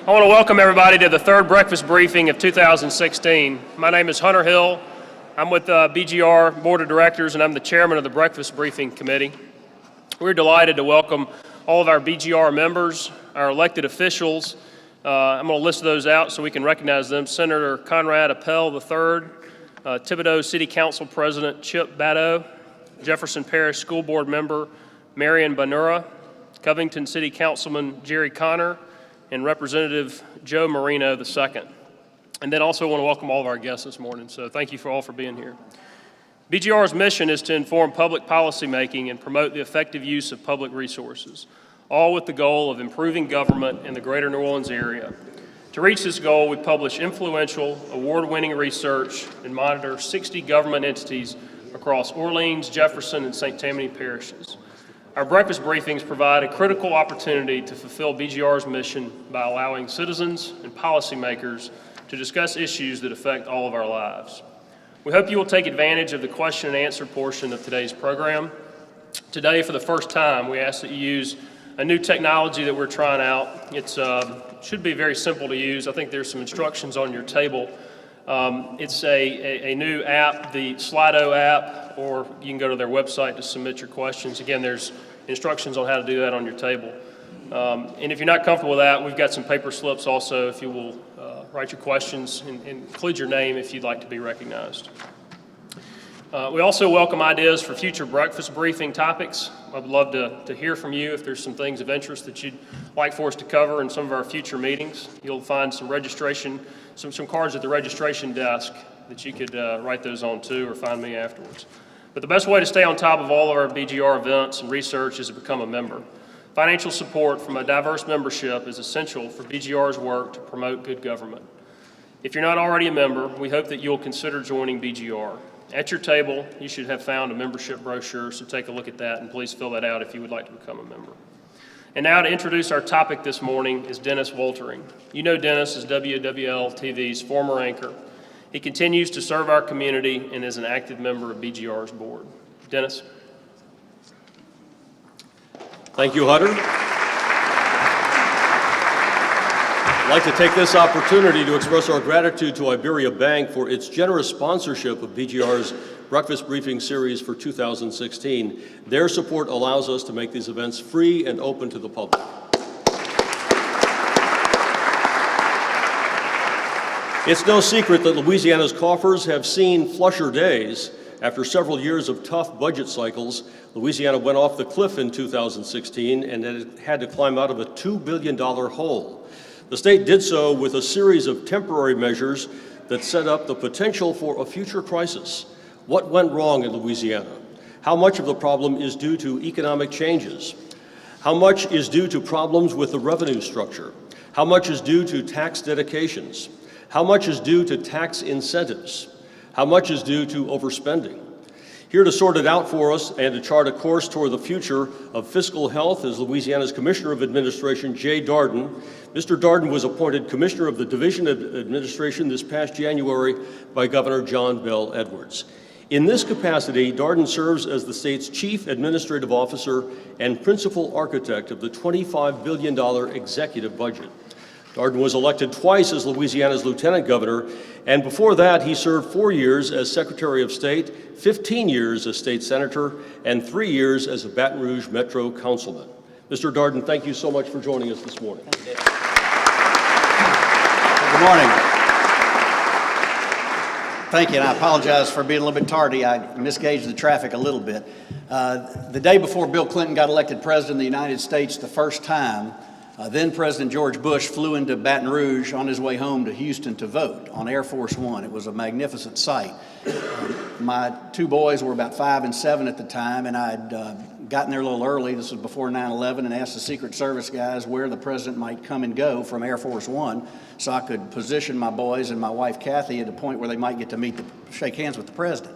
I want to welcome everybody to the third breakfast briefing of 2016. My name is Hunter Hill. I'm with the BGR Board of Directors, and I'm the chairman of the Breakfast Briefing Committee. We're delighted to welcome all of our BGR members, our elected officials. I'm going to list those out so we can recognize them. Senator Conrad Appel III, Thibodaux City Council President Chip Baddow, Jefferson Parish School Board Member Marion Banura, Covington City Councilman Jerry Connor, and Representative Joe Marino II. And then also want to welcome all of our guests this morning, so thank you all for being here. BGR's mission is to inform public policymaking and promote the effective use of public resources, all with the goal of improving government in the greater New Orleans area. To reach this goal, we publish influential, award-winning research and monitor 60 government entities across Orleans, Jefferson, and St. Tammany parishes. Our breakfast briefings provide a critical opportunity to fulfill BGR's mission by allowing citizens and policymakers to discuss issues that affect all of our lives. We hope you will take advantage of the question and answer portion of today's program. Today, for the first time, we ask that you use a new technology that we're trying out. It should be very simple to use. I think there's some instructions on your table. It's a new app, the Slido app, or you can go to their website to submit your questions. Again, there's instructions on how to do that on your table. And if you're not comfortable with that, we've got some paper slips also if you will write your questions and include your name if you'd like to be recognized. We also welcome ideas for future breakfast briefing topics. I'd love to hear from you if there's some things of interest that you'd like for us to cover in some of our future meetings. You'll find some registration, some cards at the registration desk that you could write those on too, or find me afterwards. But the best way to stay on top of all of our BGR events and research is to become a member. Financial support from a diverse membership is essential for BGR's work to promote good government. If you're not already a member, we hope that you'll consider joining BGR. At your table, you should have found a membership brochure, so take a look at that and please fill that out if you would like to become a member. And now to introduce our topic this morning is Dennis Woltering. You know Dennis as WWL TV's former anchor. He continues to serve our community and is an active member of BGR's board. Dennis. Thank you, Hunter. I'd like to take this opportunity to express our gratitude to Iberia Bank for its generous sponsorship of BGR's Breakfast Briefing Series for 2016. Their support allows us to make these events free and open to the public. It's no secret that Louisiana's coffers have seen flusher days. After several years of tough budget cycles, Louisiana went off the cliff in 2016 and it had to climb out of a $2 billion hole. The state did so with a series of temporary measures that set up the potential for a future crisis. What went wrong in Louisiana? How much of the problem is due to economic changes? How much is due to problems with the revenue structure? How much is due to tax dedications? How much is due to tax incentives? How much is due to overspending? Here to sort it out for us and to chart a course toward the future of fiscal health is Louisiana's Commissioner of Administration, Jay Dardenne. Mr. Dardenne was appointed Commissioner of the Division of Administration this past January by Governor John Bell Edwards. In this capacity, Dardenne serves as the state's Chief Administrative Officer and Principal Architect of the $25 billion executive budget. Dardenne was elected twice as Louisiana's Lieutenant Governor, and before that, he served 4 years as Secretary of State, 15 years as State Senator, and 3 years as a Baton Rouge Metro Councilman. Mr. Dardenne, thank you so much for joining us this morning. Good morning. Thank you, and I apologize for being a little bit tardy. I misgauged the traffic a little bit. The day before Bill Clinton got elected President of the United States the first time, then President George Bush flew into Baton Rouge on his way home to Houston to vote on Air Force One. It was a magnificent sight. My two boys were about 5 and 7 at the time, and I'd gotten there a little early. This was before 9/11, and asked the Secret Service guys where the president might come and go from Air Force One, so I could position my boys and my wife Kathy at a point where they might get to shake hands with the president.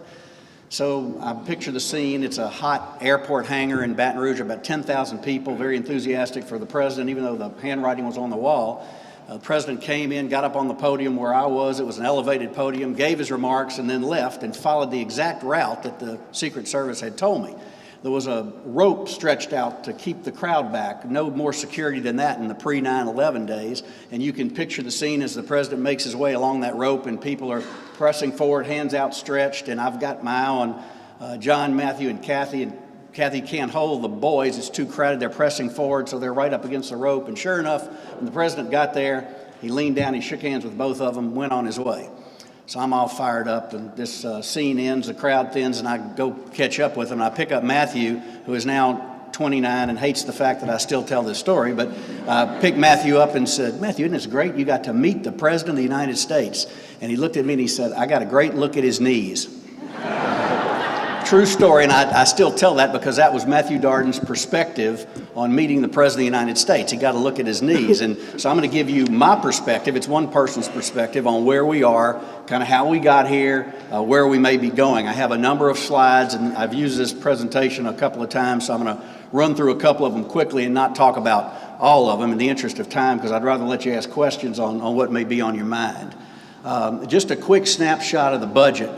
So I picture the scene. It's a hot airport hangar in Baton Rouge, about 10,000 people, very enthusiastic for the president, even though the handwriting was on the wall. The president came in, got up on the podium where I was. It was an elevated podium, gave his remarks, and then left and followed the exact route that the Secret Service had told me. There was a rope stretched out to keep the crowd back. No more security than that in the pre-9/11 days. And you can picture the scene as the president makes his way along that rope and people are pressing forward, hands outstretched. And I've got my eye on John, Matthew, and Kathy. And Kathy can't hold the boys. It's too crowded. They're pressing forward, so they're right up against the rope. And sure enough, when the president got there, he leaned down, he shook hands with both of them, went on his way. So I'm all fired up, and this scene ends, the crowd thins, and I go catch up with him. I pick up Matthew, who is now 29 and hates the fact that I still tell this story, but I picked Matthew up and said, Matthew, isn't this great? You got to meet the President of the United States. And he looked at me and he said, I got a great look at his knees. True story, and I still tell that because that was Matthew Dardenne's perspective on meeting the President of the United States. He got to look at his knees. And so I'm going to give you my perspective. It's one person's perspective on where we are, kind of how we got here, where we may be going. I have a number of slides, and I've used this presentation a couple of times, so I'm going to run through a couple of them quickly and not talk about all of them in the interest of time, because I'd rather let you ask questions on what may be on your mind. Just a quick snapshot of the budget.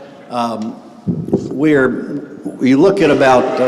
You look at about,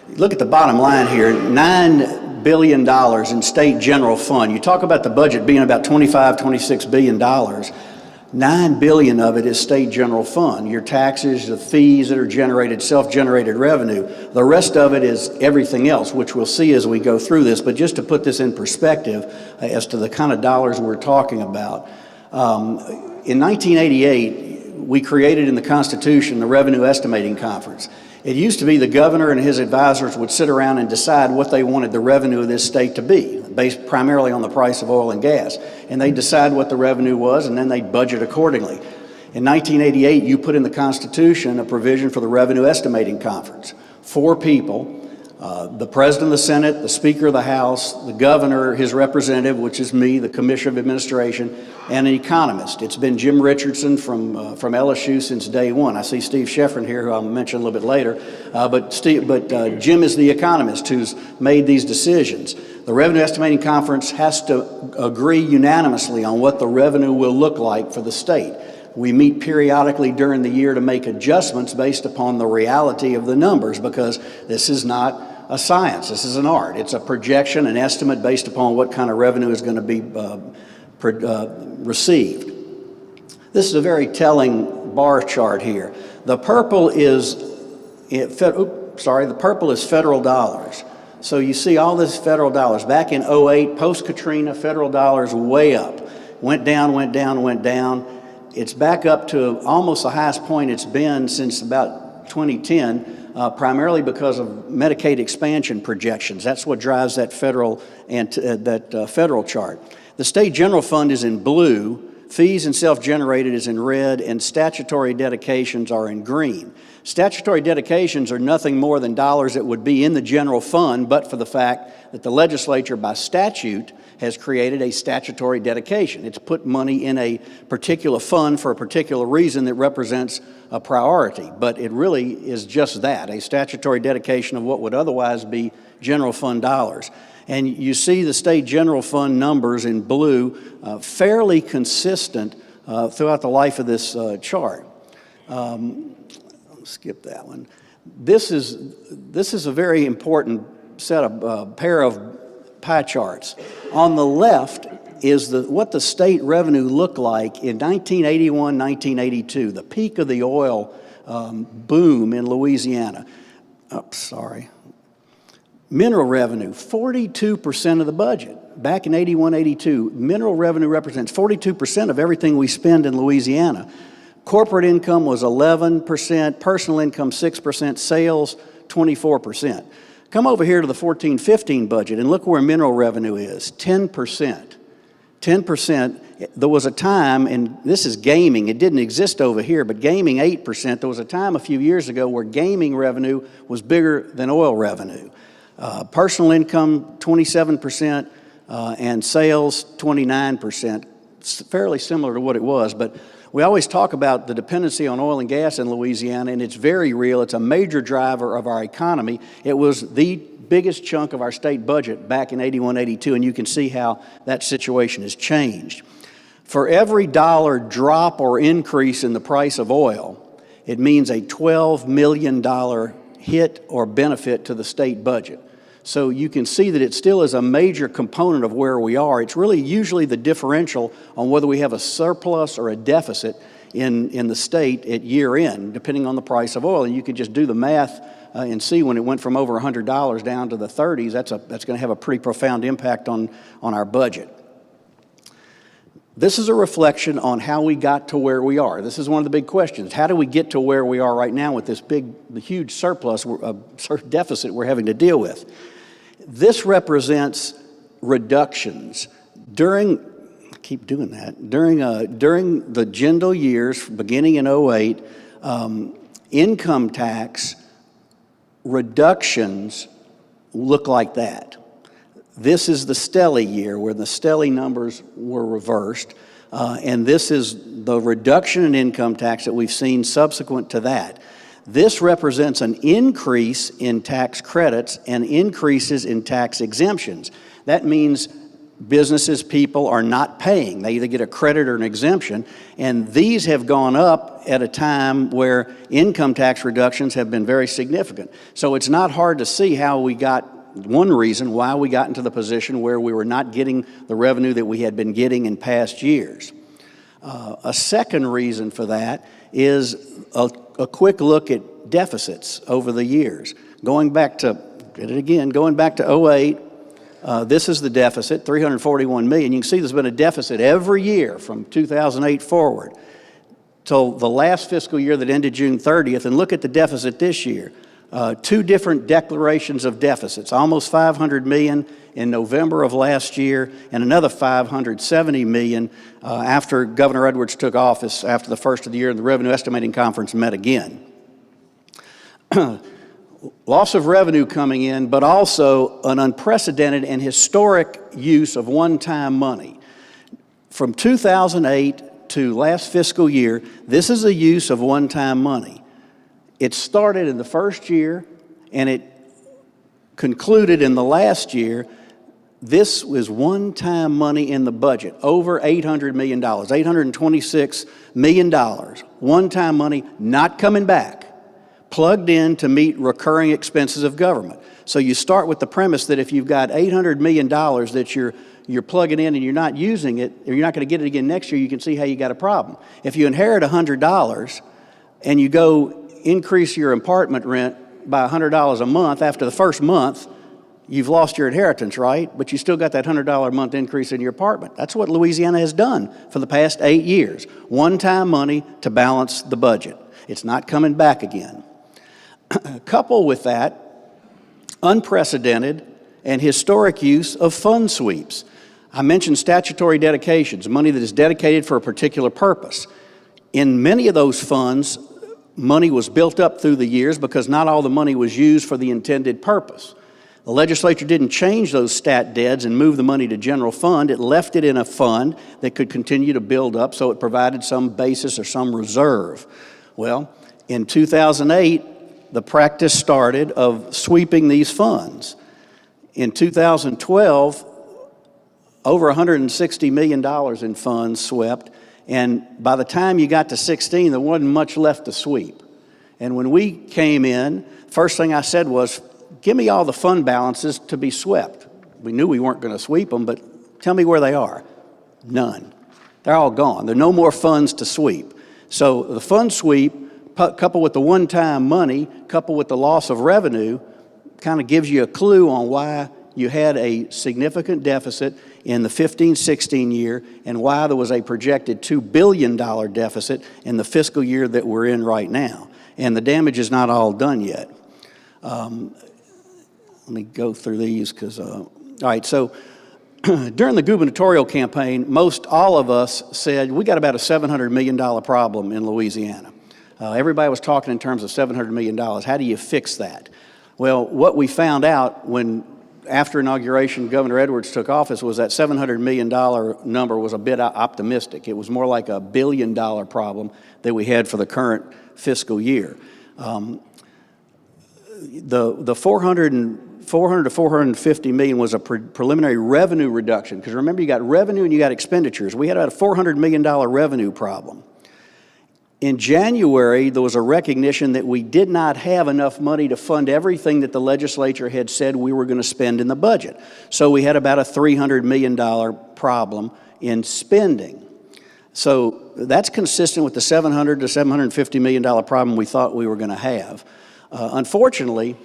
look at the bottom line here, $9 billion in state general fund. You talk about the budget being about $26 billion. $9 billion of it is state general fund. Your taxes, the fees that are generated, self-generated revenue. The rest of it is everything else, which we'll see as we go through this. But just to put this in perspective as to the kind of dollars we're talking about. In 1988, we created in the Constitution the Revenue Estimating Conference. It used to be the governor and his advisors would sit around and decide what they wanted the revenue of this state to be, based primarily on the price of oil and gas. And they'd decide what the revenue was, and then they'd budget accordingly. In 1988, you put in the Constitution a provision for the Revenue Estimating Conference. 4 people, the President of the Senate, the Speaker of the House, the Governor, his representative, which is me, the Commissioner of Administration, and an economist. It's been Jim Richardson from LSU since day one. I see Steve Sheffrin here, who I'll mention a little bit later, but Jim is the economist who's made these decisions. The Revenue Estimating Conference has to agree unanimously on what the revenue will look like for the state. We meet periodically during the year to make adjustments based upon the reality of the numbers, because this is not a science, this is an art. It's a projection, an estimate based upon what kind of revenue is going to be received. This is a very telling bar chart here. The purple is federal dollars. So you see all this federal dollars. Back in 2008, post-Katrina, federal dollars way up. Went down, went down, went down. It's back up to almost the highest point it's been since about 2010. Primarily because of Medicaid expansion projections. That's what drives that federal chart. The state general fund is in blue, fees and self-generated is in red, and statutory dedications are in green. Statutory dedications are nothing more than dollars that would be in the general fund, but for the fact that the legislature by statute has created a statutory dedication. It's put money in a particular fund for a particular reason that represents a priority, but it really is just that, a statutory dedication of what would otherwise be general fund dollars. And you see the state general fund numbers in blue, fairly consistent throughout the life of this chart. Skip that one. This is a very important set of pair of pie charts. On the left is what the state revenue looked like in 1981, 1982, the peak of the oil boom in Louisiana. Mineral revenue, 42% of the budget. Back in 81, 82, mineral revenue represents 42% of everything we spend in Louisiana. Corporate income was 11%, personal income 6%, sales 24%. Come over here to the 14-15 budget and look where mineral revenue is, 10%. 10%. There was a time, and this is gaming, it didn't exist over here, but gaming 8%. There was a time a few years ago where gaming revenue was bigger than oil revenue. Personal income 27% and sales 29%. It's fairly similar to what it was, but we always talk about the dependency on oil and gas in Louisiana, and it's very real. It's a major driver of our economy. It was the biggest chunk of our state budget back in 81, 82, and you can see how that situation has changed. For every dollar drop or increase in the price of oil, it means a $12 million hit or benefit to the state budget. So you can see that it still is a major component of where we are. It's really usually the differential on whether we have a surplus or a deficit in the state at year end, depending on the price of oil. And you can just do the math and see when it went from over $100 down to the 30s, that's going to have a pretty profound impact on our budget. This is a reflection on how we got to where we are. This is one of the big questions. How do we get to where we are right now with this huge surplus, deficit we're having to deal with? This represents reductions. During the Jindal years, beginning in 08, income tax reductions look like that. This is the Stelly year where the Stelly numbers were reversed, and this is the reduction in income tax that we've seen subsequent to that. This represents an increase in tax credits and increases in tax exemptions. That means businesses, people are not paying. They either get a credit or an exemption, and these have gone up at a time where income tax reductions have been very significant. So it's not hard to see how we got, one reason why we got into the position where we were not getting the revenue that we had been getting in past years. A second reason for that is a quick look at deficits over the years. Going back to 08, this is the deficit, $341 million. You can see there's been a deficit every year from 2008 forward till the last fiscal year that ended June 30th, and look at the deficit this year. Two different declarations of deficits, almost $500 million in November of last year and another $570 million after Governor Edwards took office after the first of the year and the Revenue Estimating Conference met again. Loss of revenue coming in, but also an unprecedented and historic use of one-time money. From 2008 to last fiscal year, this is a use of one-time money. It started in the first year and it concluded in the last year. This was one-time money in the budget, over $800 million, $826 million. One-time money not coming back, plugged in to meet recurring expenses of government. So you start with the premise that if you've got $800 million that you're plugging in and you're not using it, or you're not going to get it again next year, you can see how you got a problem. If you inherit $100 and you go increase your apartment rent by $100 a month, after the first month, you've lost your inheritance, right? But you still got that $100 a month increase in your apartment. That's what Louisiana has done for the past 8 years. One-time money to balance the budget. It's not coming back again. Couple with that, unprecedented and historic use of fund sweeps. I mentioned statutory dedications, money that is dedicated for a particular purpose. In many of those funds, money was built up through the years because not all the money was used for the intended purpose. The legislature didn't change those stat deds and move the money to general fund. It left it in a fund that could continue to build up, so it provided some basis or some reserve. Well, in 2008, the practice started of sweeping these funds. In 2012, over $160 million in funds swept, and by the time you got to 16, there wasn't much left to sweep. And when we came in, first thing I said was, give me all the fund balances to be swept. We knew we weren't going to sweep them, but tell me where they are. None. They're all gone. There are no more funds to sweep. So the fund sweep, coupled with the one-time money, coupled with the loss of revenue, kind of gives you a clue on why you had a significant deficit in the 15-16 year and why there was a projected $2 billion deficit in the fiscal year that we're in right now. And the damage is not all done yet. Let me go through these because, all right, so during the gubernatorial campaign, most all of us said we got about a $700 million problem in Louisiana. Everybody was talking in terms of $700 million. How do you fix that? Well, what we found out after inauguration, Governor Edwards took office, was that $700 million number was a bit optimistic. It was more like a $1 billion problem that we had for the current fiscal year. The 400 to 450 million was a preliminary revenue reduction, because remember, you got revenue and you got expenditures. We had about a $400 million revenue problem. In January, there was a recognition that we did not have enough money to fund everything that the legislature had said we were going to spend in the budget. So we had about a $300 million problem in spending. So that's consistent with the $700 to $750 million problem we thought we were going to have. Unfortunately,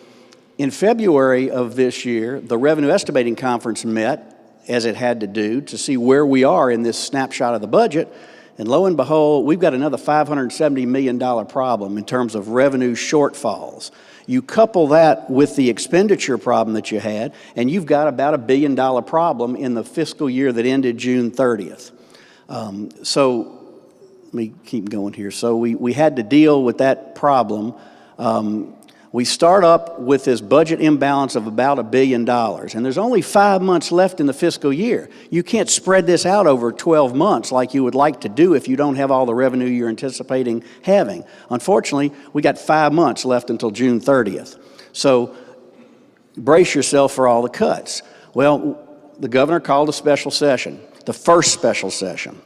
in February of this year, the Revenue Estimating Conference met, as it had to do, to see where we are in this snapshot of the budget. And lo and behold, we've got another $570 million problem in terms of revenue shortfalls. You couple that with the expenditure problem that you had, and you've got about a $1 billion problem in the fiscal year that ended June 30th. So let me keep going here. So we had to deal with that problem. We start up with this budget imbalance of about $1 billion, and there's only 5 months left in the fiscal year. You can't spread this out over 12 months like you would like to do if you don't have all the revenue you're anticipating having. Unfortunately, we got 5 months left until June 30th. So brace yourself for all the cuts. Well, the governor called a special session, the first special session.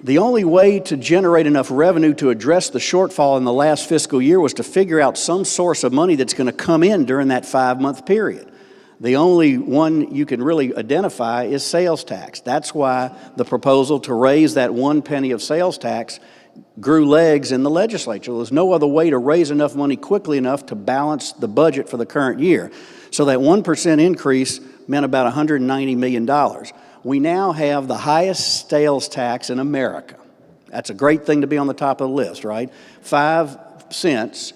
The only way to generate enough revenue to address the shortfall in the last fiscal year was to figure out some source of money that's going to come in during that 5-month period. The only one you can really identify is sales tax. That's why the proposal to raise that 1 penny of sales tax grew legs in the legislature. There was no other way to raise enough money quickly enough to balance the budget for the current year. So that 1% increase meant about $190 million. We now have the highest sales tax in America. That's a great thing to be on the top of the list, right? 5 cents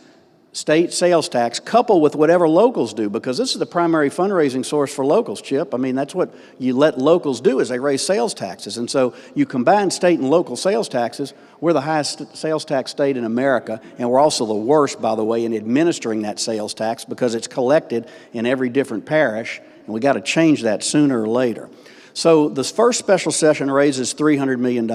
state sales tax coupled with whatever locals do, because this is the primary fundraising source for locals, Chip. I mean, that's what you let locals do, is they raise sales taxes. And so you combine state and local sales taxes, we're the highest sales tax state in America, and we're also the worst, by the way, in administering that sales tax because it's collected in every different parish, and we got to change that sooner or later. So this first special session raises $300 million.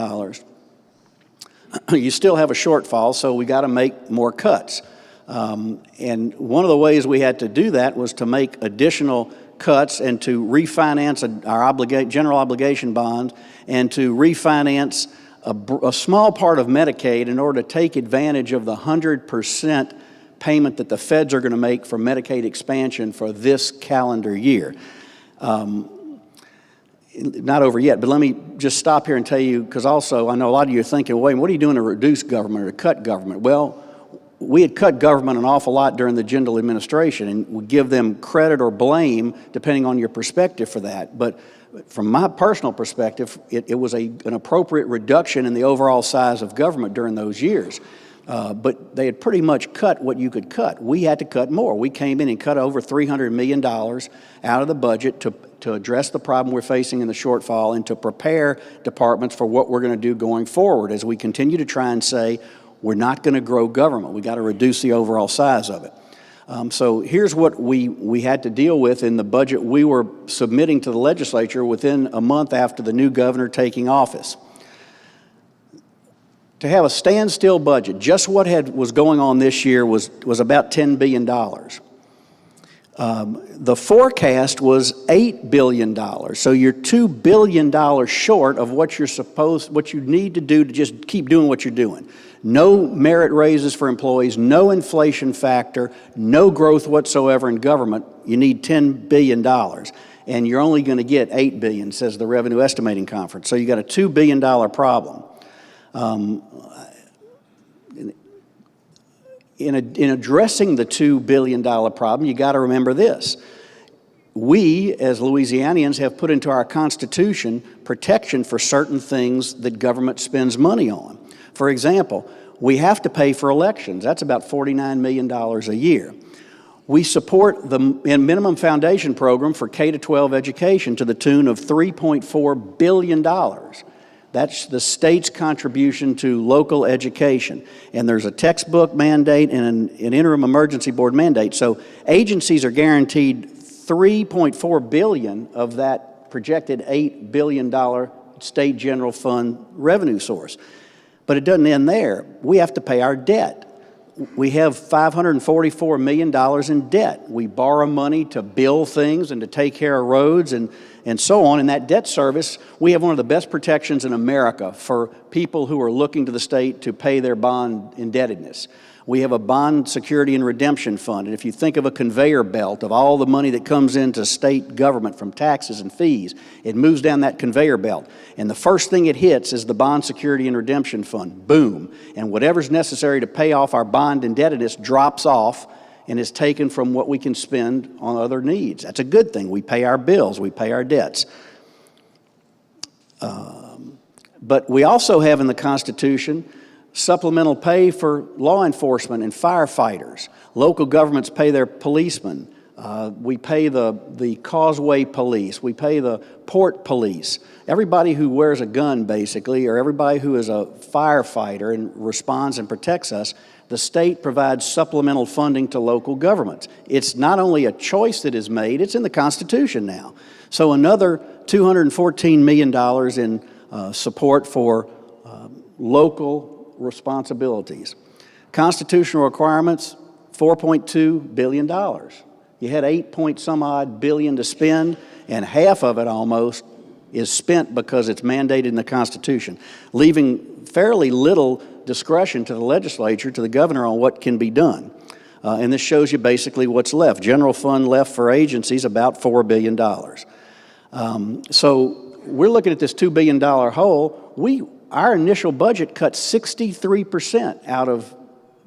You still have a shortfall, so we got to make more cuts. And one of the ways we had to do that was to make additional cuts and to refinance our general obligation bonds and to refinance a small part of Medicaid in order to take advantage of the 100% payment that the feds are going to make for Medicaid expansion for this calendar year. Not over yet, but let me just stop here and tell you, because also I know a lot of you are thinking, wait, what are you doing to reduce government or to cut government? Well, we had cut government an awful lot during the Jindal administration, and we give them credit or blame depending on your perspective for that. But from my personal perspective, it was an appropriate reduction in the overall size of government during those years. But they had pretty much cut what you could cut. We had to cut more. We came in and cut over $300 million out of the budget to address the problem we're facing in the shortfall and to prepare departments for what we're going to do going forward as we continue to try and say we're not going to grow government. We got to reduce the overall size of it. So here's what we had to deal with in the budget we were submitting to the legislature within a month after the new governor taking office. To have a standstill budget, just what was going on this year was about $10 billion. The forecast was $8 billion, so you're $2 billion short of what you need to do to just keep doing what you're doing. No merit raises for employees, no inflation factor, no growth whatsoever in government. You need $10 billion, and you're only going to get $8 billion, says the Revenue Estimating Conference. So you got a $2 billion problem. In addressing the $2 billion problem, you got to remember this. We, as Louisianians, have put into our Constitution protection for certain things that government spends money on. For example, we have to pay for elections. That's about $49 million a year. We support the minimum foundation program for K-12 education to the tune of $3.4 billion. That's the state's contribution to local education. And there's a textbook mandate and an interim emergency board mandate. So agencies are guaranteed $3.4 billion of that projected $8 billion state general fund revenue source. But it doesn't end there. We have to pay our debt. We have $544 million in debt. We borrow money to build things and to take care of roads and and so on. And that debt service, we have one of the best protections in America for people who are looking to the state to pay their bond indebtedness. We have a bond security and redemption fund, and if you think of a conveyor belt of all the money that comes into state government from taxes and fees, it moves down that conveyor belt. And the first thing it hits is the bond security and redemption fund. Boom. And whatever's necessary to pay off our bond indebtedness drops off and is taken from what we can spend on other needs. That's a good thing. We pay our bills, we pay our debts. But we also have in the Constitution supplemental pay for law enforcement and firefighters. Local governments pay their policemen. We pay the causeway police. We pay the port police. Everybody who wears a gun, basically, or everybody who is a firefighter and responds and protects us, the state provides supplemental funding to local governments. It's not only a choice that is made, it's in the Constitution now. So another $214 million in support for local responsibilities. Constitutional requirements, $4.2 billion. You had 8-point-some-odd billion to spend, and half of it almost is spent because it's mandated in the Constitution, leaving fairly little discretion to the legislature, to the governor, on what can be done. And this shows you basically what's left. General fund left for agencies, about $4 billion. So we're looking at this $2 billion hole. Our initial budget cut 63% out of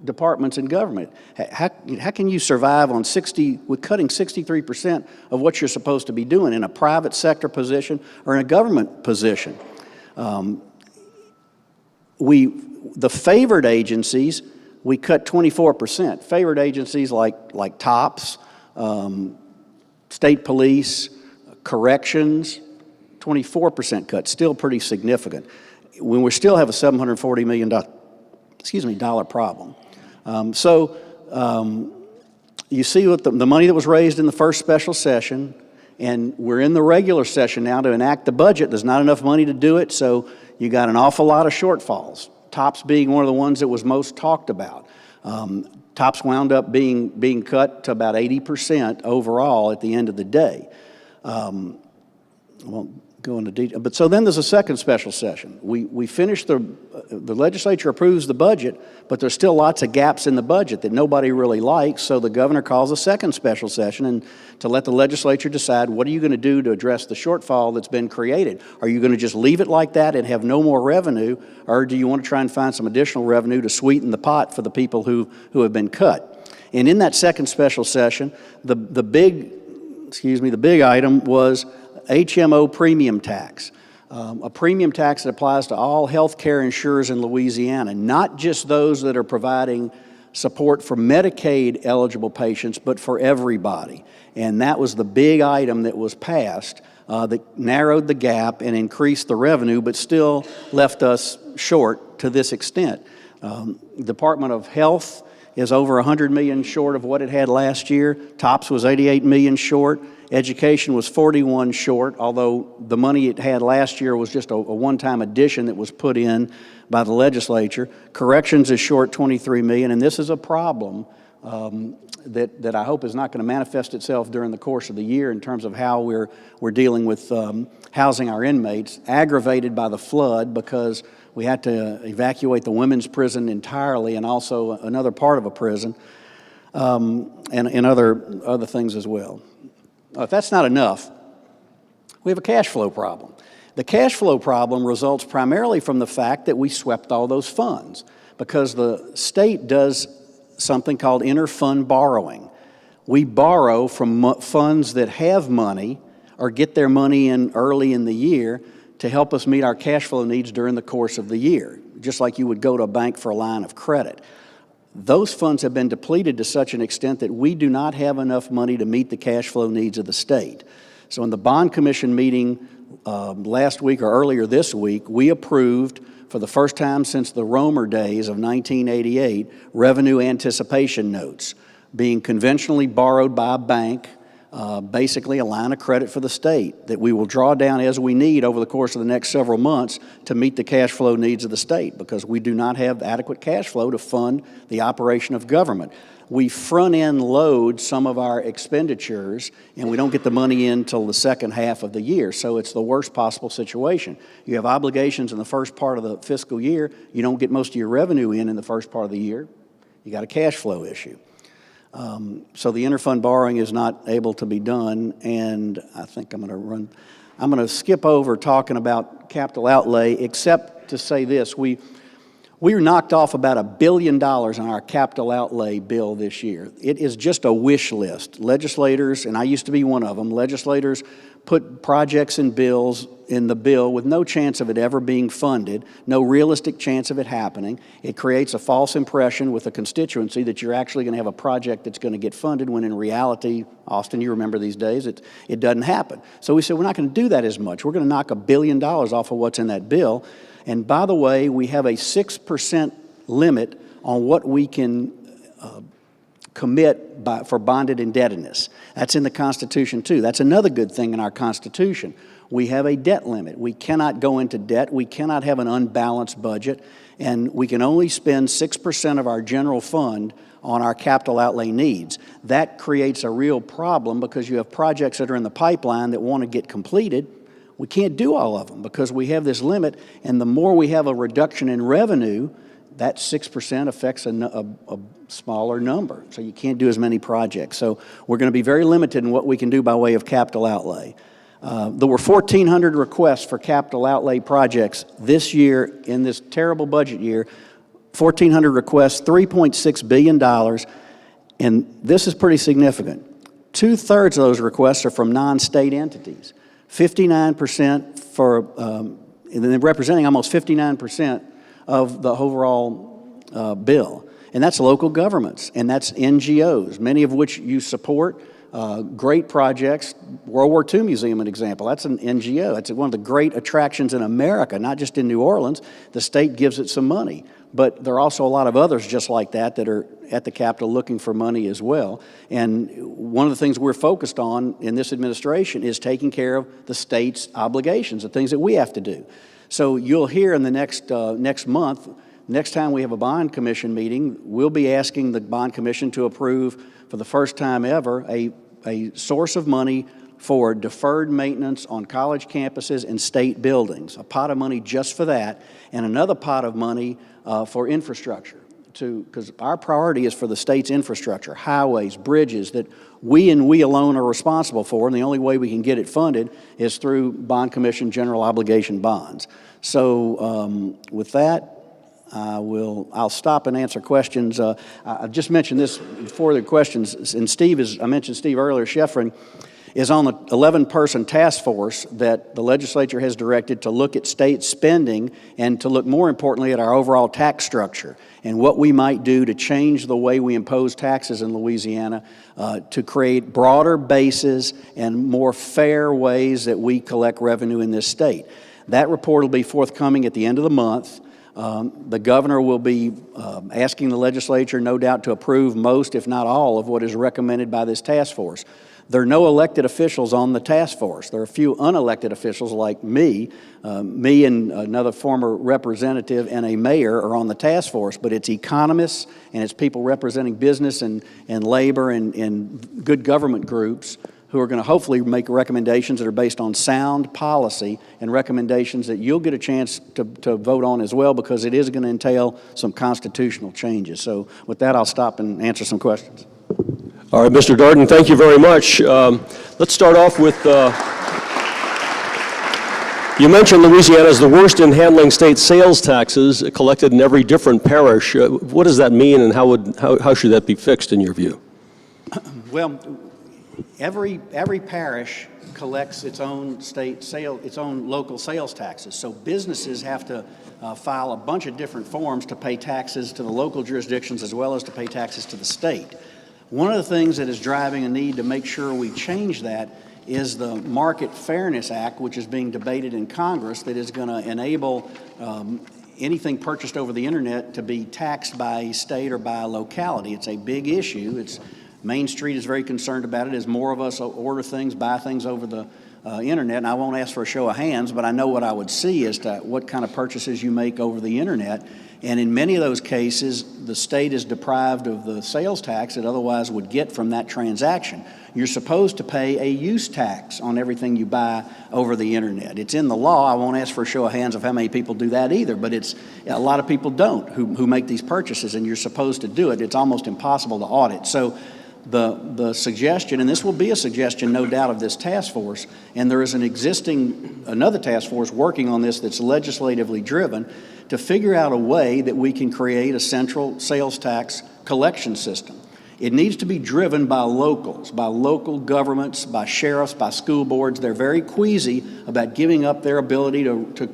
departments in government. How can you survive on with cutting 63% of what you're supposed to be doing in a private sector position or in a government position? The favored agencies, we cut 24%. Favored agencies like TOPS, state police, corrections, 24% cut, still pretty significant. When we still have a $740 million problem. You see what the money that was raised in the first special session, and we're in the regular session now to enact the budget. There's not enough money to do it, so you got an awful lot of shortfalls. TOPS being one of the ones that was most talked about. TOPS wound up being cut to about 80% overall at the end of the day. Go into detail. But so then there's a second special session. We finished the legislature approves the budget, but there's still lots of gaps in the budget that nobody really likes, so the governor calls a second special session and to let the legislature decide, what are you going to do to address the shortfall that's been created? Are you going to just leave it like that and have no more revenue, or do you want to try and find some additional revenue to sweeten the pot for the people who have been cut? And in that second special session, the big item was HMO premium tax, a premium tax that applies to all health care insurers in Louisiana, not just those that are providing support for Medicaid eligible patients, but for everybody. And that was the big item that was passed that narrowed the gap and increased the revenue, but still left us short to this extent. Department of Health is over $100 million short of what it had last year. TOPS was $88 million short. Education was 41 short, although the money it had last year was just a one-time addition that was put in by the legislature. Corrections is short 23 million, and this is a problem that I hope is not going to manifest itself during the course of the year in terms of how we're dealing with housing our inmates, aggravated by the flood because we had to evacuate the women's prison entirely and also another part of a prison, and other things as well. If that's not enough, we have a cash flow problem. The cash flow problem results primarily from the fact that we swept all those funds because the state does something called inter-fund borrowing. We borrow from funds that have money or get their money in early in the year to help us meet our cash flow needs during the course of the year, just like you would go to a bank for a line of credit. Those funds have been depleted to such an extent that we do not have enough money to meet the cash flow needs of the state. So in the Bond Commission meeting last week or earlier this week, we approved for the first time since the Romer days of 1988, revenue anticipation notes being conventionally borrowed by a bank basically a line of credit for the state that we will draw down as we need over the course of the next several months to meet the cash flow needs of the state, because we do not have adequate cash flow to fund the operation of government. We front-end load some of our expenditures, and we don't get the money in till the second half of the year, so it's the worst possible situation. You have obligations in the first part of the fiscal year. You don't get most of your revenue in the first part of the year. You got a cash flow issue. So the interfund borrowing is not able to be done, and I think I'm going to skip over talking about capital outlay, except to say this. We knocked off about $1 billion on our capital outlay bill this year. It is just a wish list. Legislators, and I used to be one of them, legislators put projects and bills in the bill with no chance of it ever being funded, no realistic chance of it happening. It creates a false impression with the constituency that you're actually going to have a project that's going to get funded, when in reality, Austin, you remember these days, it doesn't happen. So we said we're not going to do that as much. We're going to knock $1 billion off of what's in that bill. And by the way, we have a 6% limit on what we can commit for bonded indebtedness. That's in the Constitution too. That's another good thing in our Constitution. We have a debt limit. We cannot go into debt. We cannot have an unbalanced budget. And we can only spend 6% of our general fund on our capital outlay needs. That creates a real problem, because you have projects that are in the pipeline that want to get completed. We can't do all of them because we have this limit, and the more we have a reduction in revenue, that 6% affects a smaller number. So you can't do as many projects. So we're going to be very limited in what we can do by way of capital outlay. There were 1,400 requests for capital outlay projects this year, in this terrible budget year. 1,400 requests, $3.6 billion, and this is pretty significant. 2/3 of those requests are from non-state entities. 59% for, and they're representing almost 59% of the overall bill. And that's local governments, and that's NGOs, many of which you support. Great projects. World War II Museum, an example. That's an NGO. That's one of the great attractions in America, not just in New Orleans. The state gives it some money. But there are also a lot of others just like that that are at the Capitol looking for money as well. And one of the things we're focused on in this administration is taking care of the state's obligations, the things that we have to do. So you'll hear in the next month, next time we have a bond commission meeting, we'll be asking the bond commission to approve, for the first time ever, a source of money for deferred maintenance on college campuses and state buildings, a pot of money just for that, and another pot of money for infrastructure, because our priority is for the state's infrastructure, highways, bridges that we alone are responsible for, and the only way we can get it funded is through bond commission general obligation bonds. So with that, I'll stop and answer questions. I just mentioned this before the questions, and I mentioned Steve earlier, Sheffrin is on the 11-person task force that the legislature has directed to look at state spending and to look more importantly at our overall tax structure and what we might do to change the way we impose taxes in Louisiana to create broader bases and more fair ways that we collect revenue in this state. That report will be forthcoming at the end of the month. The governor will be asking the legislature, no doubt, to approve most, if not all, of what is recommended by this task force. There are no elected officials on the task force. There are a few unelected officials like me. Me and another former representative and a mayor are on the task force, but it's economists and it's people representing business and labor and good government groups who are going to hopefully make recommendations that are based on sound policy and recommendations that you'll get a chance to vote on as well, because it is going to entail some constitutional changes. So with that, I'll stop and answer some questions. All right, Mr. Dardenne, thank you very much. Let's start off with, you mentioned Louisiana is the worst in handling state sales taxes collected in every different parish. What does that mean, and how should that be fixed in your view? Well, every parish collects its own its own local sales taxes. So businesses have to file a bunch of different forms to pay taxes to the local jurisdictions as well as to pay taxes to the state. One of the things that is driving a need to make sure we change that is the Market Fairness Act, which is being debated in Congress, that is going to enable anything purchased over the internet to be taxed by a state or by a locality. It's a big issue. It's Main Street is very concerned about it as more of us order things, buy things over the internet. And I won't ask for a show of hands, but I know what I would see as to what kind of purchases you make over the internet. And in many of those cases, the state is deprived of the sales tax it otherwise would get from that transaction. You're supposed to pay a use tax on everything you buy over the internet. It's in the law. I won't ask for a show of hands of how many people do that either, but a lot of people don't who make these purchases, and you're supposed to do it. It's almost impossible to audit. So the suggestion, and this will be a suggestion, no doubt, of this task force, and there is another task force working on this that's legislatively driven, to figure out a way that we can create a central sales tax collection system. It needs to be driven by locals, by local governments, by sheriffs, by school boards. They're very queasy about giving up their ability to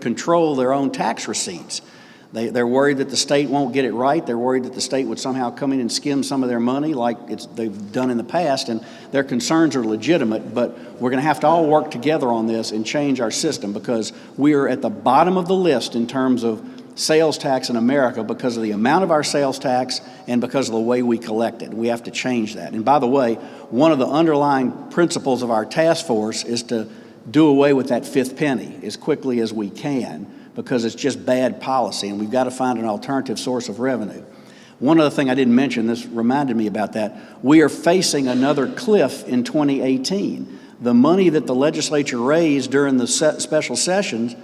control their own tax receipts. They're worried that the state won't get it right. They're worried that the state would somehow come in and skim some of their money like they've done in the past, and their concerns are legitimate, but we're going to have to all work together on this and change our system, because we are at the bottom of the list in terms of sales tax in America because of the amount of our sales tax and because of the way we collect it. We have to change that. And by the way, one of the underlying principles of our task force is to do away with that fifth penny as quickly as we can, because it's just bad policy, and we've got to find an alternative source of revenue. One other thing I didn't mention, this reminded me about that, we are facing another cliff in 2018. The money that the legislature raised during the special sessions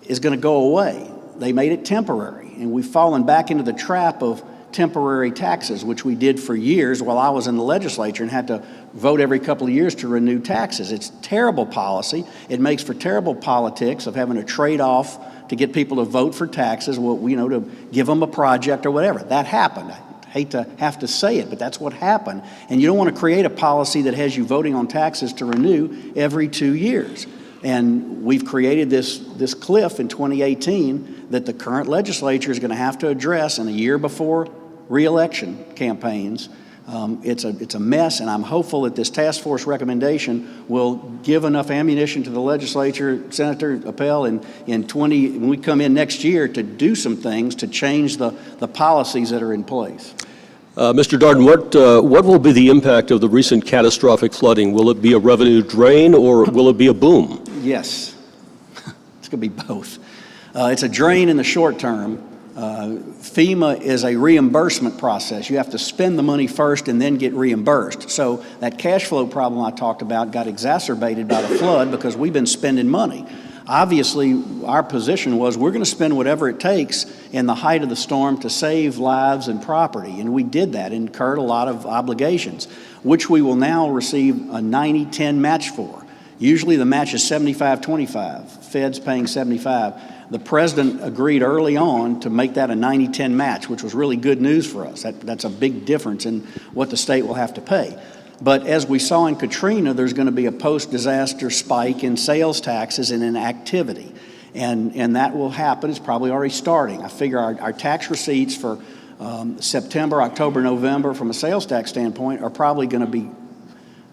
is going to go away. They made it temporary, and we've fallen back into the trap of temporary taxes, which we did for years while I was in the legislature and had to vote every couple of years to renew taxes. It's terrible policy. It makes for terrible politics of having a trade-off to get people to vote for taxes, to give them a project or whatever. That happened. I hate to have to say it, but that's what happened. And you don't want to create a policy that has you voting on taxes to renew every 2 years. And we've created this cliff in 2018 that the current legislature is going to have to address in a year before re-election campaigns. It's a mess, and I'm hopeful that this task force recommendation will give enough ammunition to the legislature, Senator Appel, when we come in next year, to do some things to change the policies that are in place. Mr. Dardenne, what will be the impact of the recent catastrophic flooding? Will it be a revenue drain, or will it be a boom? Yes, it's going to be both. It's a drain in the short term. FEMA is a reimbursement process. You have to spend the money first and then get reimbursed. So that cash flow problem I talked about got exacerbated by the flood because we've been spending money. Obviously, our position was we're going to spend whatever it takes in the height of the storm to save lives and property, and we did that, incurred a lot of obligations, which we will now receive a 90-10 match for. Usually the match is 75-25, feds paying 75. The president agreed early on to make that a 90-10 match, which was really good news for us. That's a big difference in what the state will have to pay. But as we saw in Katrina, there's going to be a post-disaster spike in sales taxes and in activity. And that will happen. It's probably already starting. I figure our tax receipts for September, October, November from a sales tax standpoint are probably going to be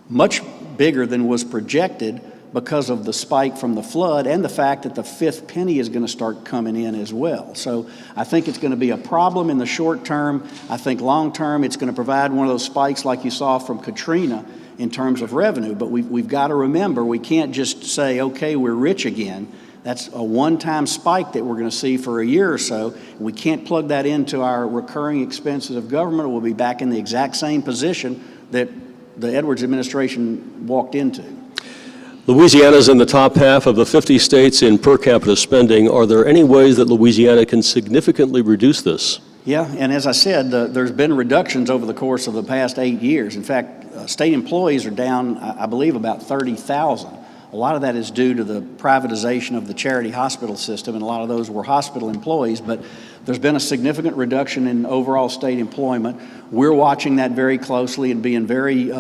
much bigger than was projected because of the spike from the flood and the fact that the fifth penny is going to start coming in as well. So I think it's going to be a problem in the short term. I think long term it's going to provide one of those spikes like you saw from Katrina in terms of revenue. But we've got to remember, we can't just say, okay, we're rich again. That's a one-time spike that we're going to see for a year or so. We can't plug that into our recurring expenses of government. We'll be back in the exact same position that the Edwards administration walked into. Louisiana's in the top half of the 50 states in per capita spending. Are there any ways that Louisiana can significantly reduce this? Yeah, and as I said, there's been reductions over the course of the past 8 years. In fact, state employees are down, I believe, about 30,000. A lot of that is due to the privatization of the charity hospital system, and a lot of those were hospital employees, but there's been a significant reduction in overall state employment. We're watching that very closely and being very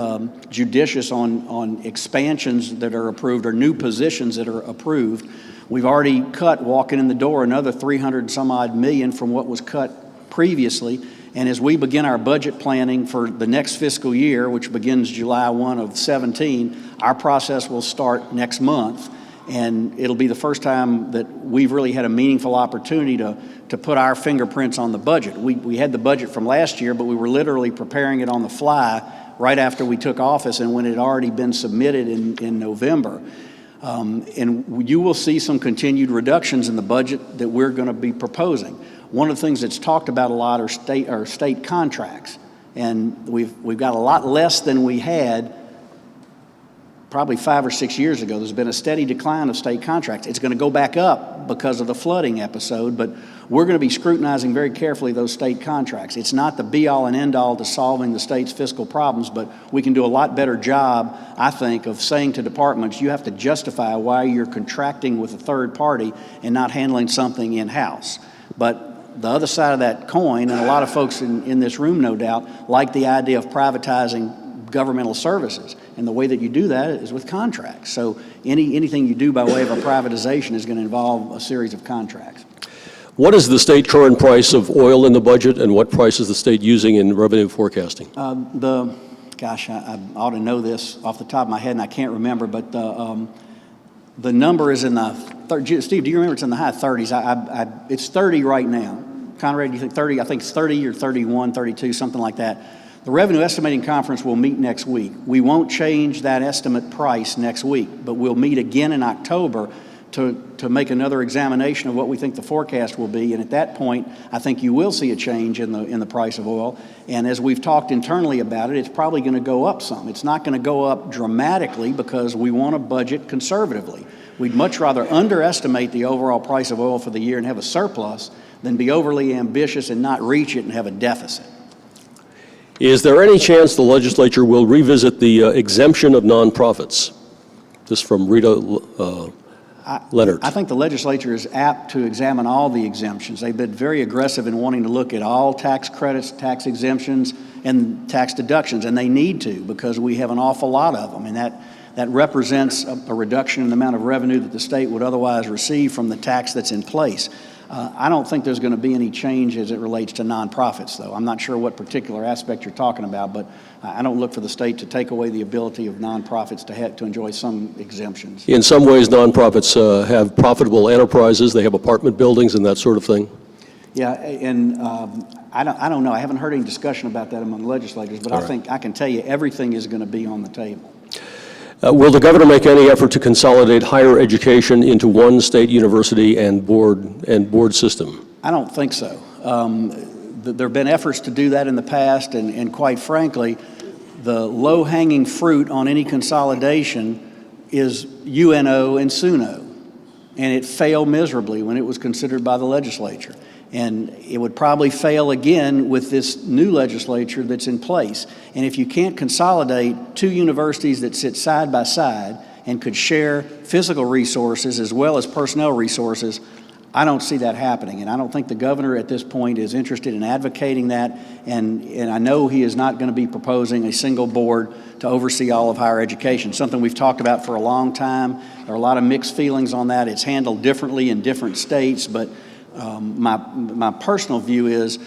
judicious on expansions that are approved or new positions that are approved. We've already cut, walking in the door, another 300 some odd million from what was cut previously. And as we begin our budget planning for the next fiscal year, which begins July 1 of 17, our process will start next month. And it'll be the first time that we've really had a meaningful opportunity to put our fingerprints on the budget. We had the budget from last year, but we were literally preparing it on the fly right after we took office and when it had already been submitted in November. And you will see some continued reductions in the budget that we're going to be proposing. One of the things that's talked about a lot are state contracts. And we've got a lot less than we had probably 5 or 6 years ago. There's been a steady decline of state contracts. It's going to go back up because of the flooding episode, but we're going to be scrutinizing very carefully those state contracts. It's not the be-all and end-all to solving the state's fiscal problems, but we can do a lot better job, I think, of saying to departments, you have to justify why you're contracting with a third party and not handling something in-house. But the other side of that coin, and a lot of folks in this room, no doubt, like the idea of privatizing governmental services. And the way that you do that is with contracts. So anything you do by way of a privatization is going to involve a series of contracts. What is the state current price of oil in the budget, and what price is the state using in revenue forecasting? Gosh, I ought to know this off the top of my head, and I can't remember, but the number is in the, Steve, do you remember? It's in the high 30s. It's 30 right now. Conrad, do you think 30? I think it's 30 or 31, 32, something like that. The Revenue Estimating Conference will meet next week. We won't change that estimate price next week, but we'll meet again in October to make another examination of what we think the forecast will be. And at that point, I think you will see a change in the price of oil. And as we've talked internally about it, it's probably going to go up some. It's not going to go up dramatically because we want to budget conservatively. We'd much rather underestimate the overall price of oil for the year and have a surplus than be overly ambitious and not reach it and have a deficit. Is there any chance the legislature will revisit the exemption of nonprofits? This from Rita Leonard. I think the legislature is apt to examine all the exemptions. They've been very aggressive in wanting to look at all tax credits, tax exemptions, and tax deductions, and they need to because we have an awful lot of them, and that represents a reduction in the amount of revenue that the state would otherwise receive from the tax that's in place. I don't think there's going to be any change as it relates to nonprofits, though. I'm not sure what particular aspect you're talking about, but I don't look for the state to take away the ability of nonprofits to enjoy some exemptions. In some ways, nonprofits have profitable enterprises. They have apartment buildings and that sort of thing. Yeah, and I don't know. I haven't heard any discussion about that among legislators, but I think I can tell you everything is going to be on the table. Will the governor make any effort to consolidate higher education into one state university and board system? I don't think so. There have been efforts to do that in the past, and quite frankly, the low-hanging fruit on any consolidation is UNO and SUNO, and it failed miserably when it was considered by the legislature. And it would probably fail again with this new legislature that's in place. And if you can't consolidate two universities that sit side by side and could share physical resources as well as personnel resources, I don't see that happening. And I don't think the governor at this point is interested in advocating that. And I know he is not going to be proposing a single board to oversee all of higher education, something we've talked about for a long time. There are a lot of mixed feelings on that. It's handled differently in different states, but my personal view is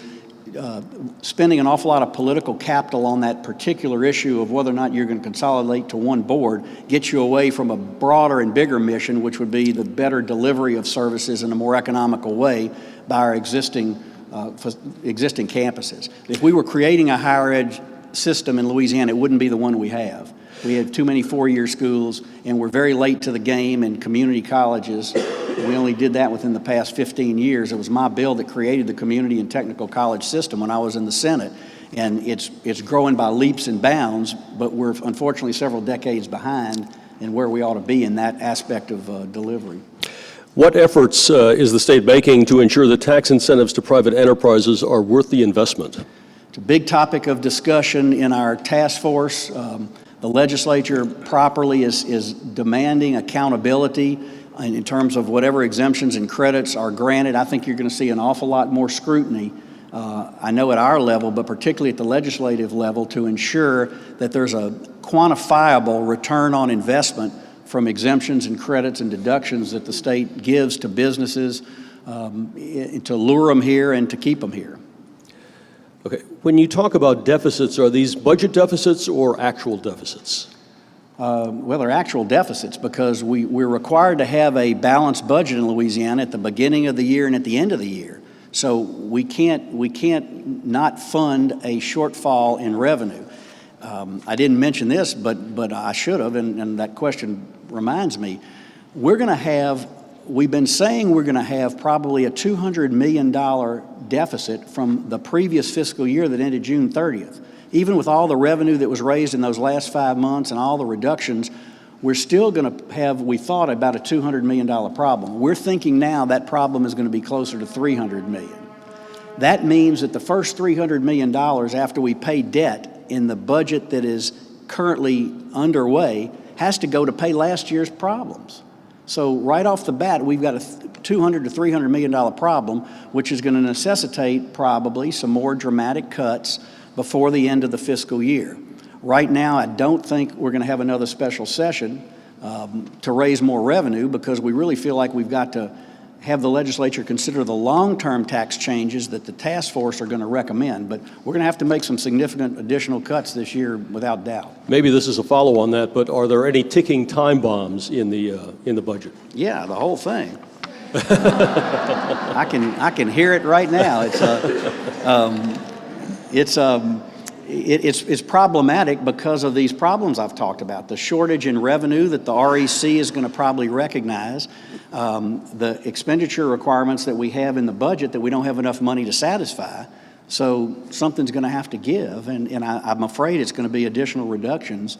spending an awful lot of political capital on that particular issue of whether or not you're going to consolidate to one board gets you away from a broader and bigger mission, which would be the better delivery of services in a more economical way by our existing campuses. If we were creating a higher ed system in Louisiana, it wouldn't be the one we have. We have too many four-year schools, and we're very late to the game in community colleges. We only did that within the past 15 years. It was my bill that created the community and technical college system when I was in the Senate, and it's growing by leaps and bounds, but we're unfortunately several decades behind in where we ought to be in that aspect of delivery. What efforts is the state making to ensure that tax incentives to private enterprises are worth the investment? It's a big topic of discussion in our task force. The legislature properly is demanding accountability in terms of whatever exemptions and credits are granted. I think you're going to see an awful lot more scrutiny, I know at our level, but particularly at the legislative level, to ensure that there's a quantifiable return on investment from exemptions and credits and deductions that the state gives to businesses to lure them here and to keep them here. Okay. When you talk about deficits, are these budget deficits or actual deficits? Well, they're actual deficits because we're required to have a balanced budget in Louisiana at the beginning of the year and at the end of the year. So we can't not fund a shortfall in revenue. I didn't mention this, but I should have, and that question reminds me. We've been saying we're going to have probably a $200 million deficit from the previous fiscal year that ended June 30th. Even with all the revenue that was raised in those last 5 months and all the reductions, we're still going to have, we thought, about a $200 million problem. We're thinking now that problem is going to be closer to $300 million. That means that the first $300 million after we pay debt in the budget that is currently underway has to go to pay last year's problems. So right off the bat, we've got a $200 to $300 million problem, which is going to necessitate probably some more dramatic cuts before the end of the fiscal year. Right now, I don't think we're going to have another special session to raise more revenue because we really feel like we've got to have the legislature consider the long-term tax changes that the task force are going to recommend. But we're going to have to make some significant additional cuts this year without doubt. Maybe this is a follow on that, but are there any ticking time bombs in the budget? Yeah, the whole thing. I can hear it right now. It's problematic because of these problems I've talked about. The shortage in revenue that the REC is going to probably recognize, the expenditure requirements that we have in the budget that we don't have enough money to satisfy. So something's going to have to give, and I'm afraid it's going to be additional reductions,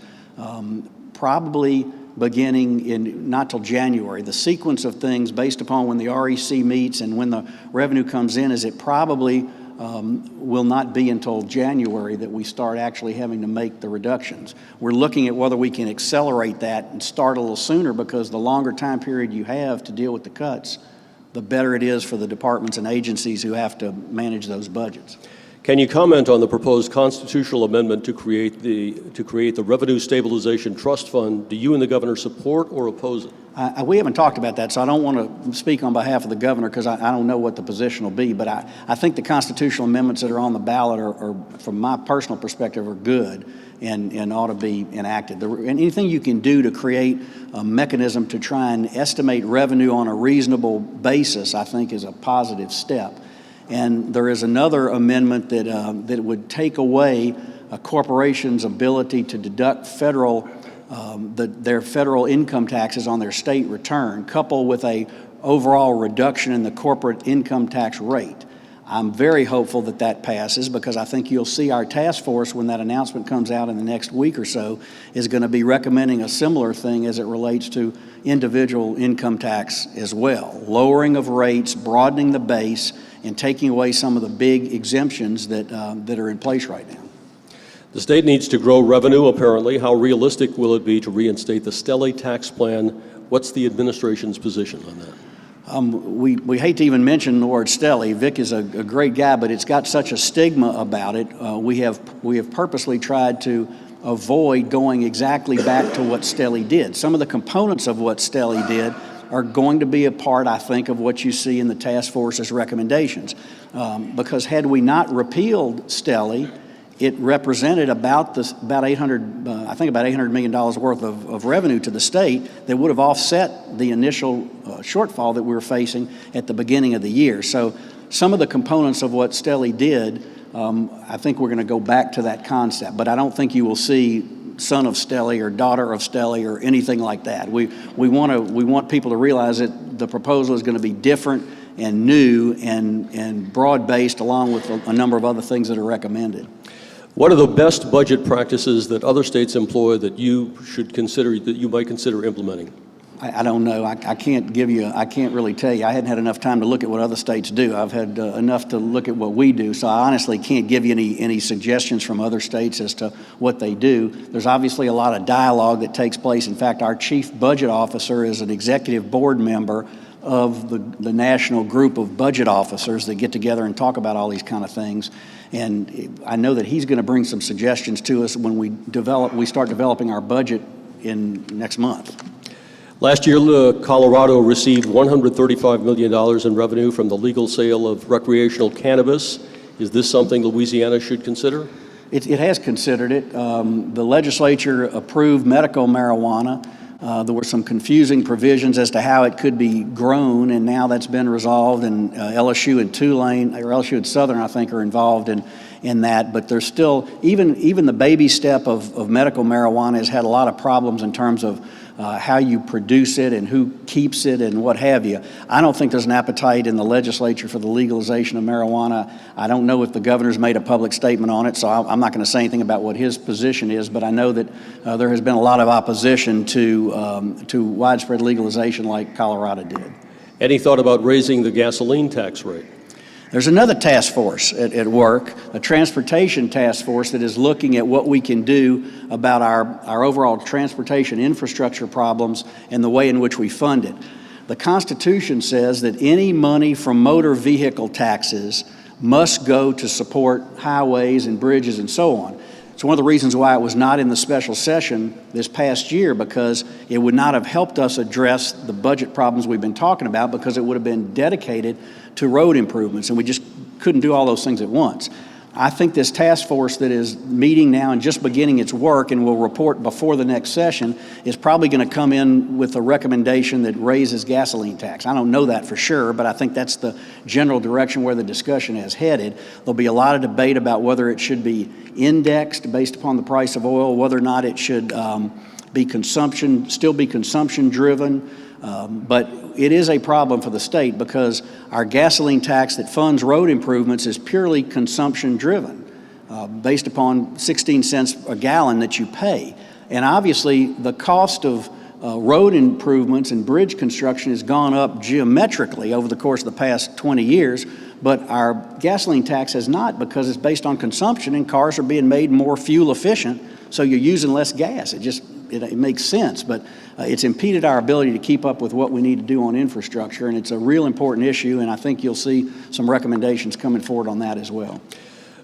probably beginning in not till January. The sequence of things based upon when the REC meets and when the revenue comes in is it probably will not be until January that we start actually having to make the reductions. We're looking at whether we can accelerate that and start a little sooner because the longer time period you have to deal with the cuts, the better it is for the departments and agencies who have to manage those budgets. Can you comment on the proposed constitutional amendment to create the Revenue Stabilization Trust Fund? Do you and the governor support or oppose it? We haven't talked about that, so I don't want to speak on behalf of the governor because I don't know what the position will be. But I think the constitutional amendments that are on the ballot are from my personal perspective, are good and ought to be enacted. Anything you can do to create a mechanism to try and estimate revenue on a reasonable basis, I think, is a positive step. And there is another amendment that would take away a corporation's ability to deduct their federal income taxes on their state return, coupled with a overall reduction in the corporate income tax rate. I'm very hopeful that that passes because I think you'll see our task force, when that announcement comes out in the next week or so, is going to be recommending a similar thing as it relates to individual income tax as well. Lowering of rates, broadening the base, and taking away some of the big exemptions that are in place right now. The state needs to grow revenue, apparently. How realistic will it be to reinstate the Stelly tax plan? What's the administration's position on that? We hate to even mention the word Stelly. Vic is a great guy, but it's got such a stigma about it. We have purposely tried to avoid going exactly back to what Stelly did. Some of the components of what Stelly did are going to be a part, I think, of what you see in the task force's recommendations. Because had we not repealed Stelly, it represented about $800 million worth of revenue to the state that would have offset the initial shortfall that we were facing at the beginning of the year. So some of the components of what Stelly did, I think we're going to go back to that concept. But I don't think you will see son of Stelly or daughter of Stelly or anything like that. We want people to realize that the proposal is going to be different and new and broad-based, along with a number of other things that are recommended. What are the best budget practices that other states employ that you might consider implementing? I don't know. I can't really tell you. I hadn't had enough time to look at what other states do. I've had enough to look at what we do. So I honestly can't give you any suggestions from other states as to what they do. There's obviously a lot of dialogue that takes place. In fact, our chief budget officer is an executive board member of the national group of budget officers that get together and talk about all these kind of things. And I know that he's going to bring some suggestions to us when we start developing our budget in next month. Last year, Colorado received $135 million in revenue from the legal sale of recreational cannabis. Is this something Louisiana should consider? It has considered it. The legislature approved medical marijuana. There were some confusing provisions as to how it could be grown, and now that's been resolved, and LSU and Tulane, or LSU and Southern, I think, are involved in that. But there's still, even the baby step of medical marijuana has had a lot of problems in terms of how you produce it and who keeps it and what have you. I don't think there's an appetite in the legislature for the legalization of marijuana. I don't know if the governor's made a public statement on it, so I'm not going to say anything about what his position is, but I know that there has been a lot of opposition to widespread legalization like Colorado did. Any thought about raising the gasoline tax rate? There's another task force at work, a transportation task force that is looking at what we can do about our overall transportation infrastructure problems and the way in which we fund it. The Constitution says that any money from motor vehicle taxes must go to support highways and bridges and so on. It's one of the reasons why it was not in the special session this past year, because it would not have helped us address the budget problems we've been talking about, because it would have been dedicated to road improvements, and we just couldn't do all those things at once. I think this task force that is meeting now and just beginning its work and will report before the next session is probably going to come in with a recommendation that raises gasoline tax. I don't know that for sure, but I think that's the general direction where the discussion has headed. There'll be a lot of debate about whether it should be indexed based upon the price of oil, whether or not it should still be consumption driven. But it is a problem for the state, because our gasoline tax that funds road improvements is purely consumption driven, based upon 16 cents a gallon that you pay. And obviously the cost of road improvements and bridge construction has gone up geometrically over the course of the past 20 years, but our gasoline tax has not, because it's based on consumption and cars are being made more fuel efficient, so you're using less gas. It makes sense, but it's impeded our ability to keep up with what we need to do on infrastructure, and it's a real important issue, and I think you'll see some recommendations coming forward on that as well.